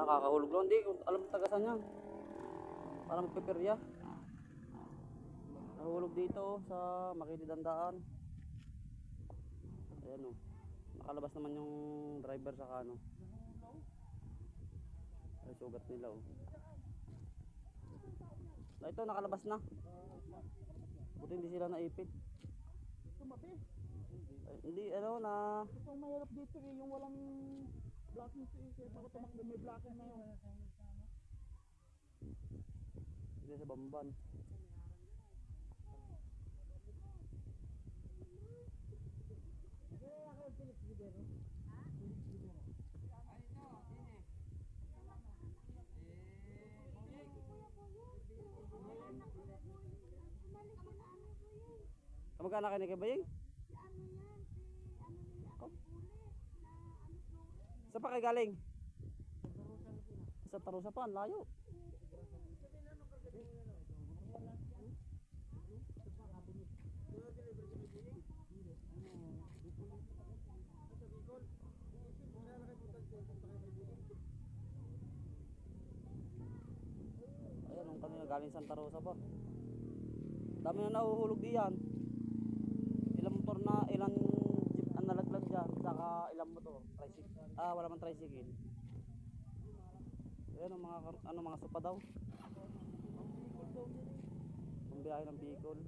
Nakakahulog lang. Hindi, alam tagasan yan. Para magpipirya. Nahulog dito sa Makitidandaan. Ayan o. Nakalabas naman yung driver sa ano. Ay, sugat nila o. Ito, nakalabas na. Buti hindi sila naipit. Tumabi. Ay, hindi, ano na. Ito ang mahirap dito eh, yung walang blocking sa isip. Bago tumakbo may blocking na yun. Hindi sa Bamban. Kamagana kayo ni Kabaying? Saan pa kayo galing? Sa Tarusa pa, ang layo. Ayan, nung kanina galing Santa Rosa pa. Dami na nahuhulog diyan. Ilang motor na, ilang jeep ang nalaglag dyan. Saka ilang motor. Tricycle. Wala man tricycle. Ayan, ang mga, ano, mga sopa daw. Pambiyahe ng Bicol.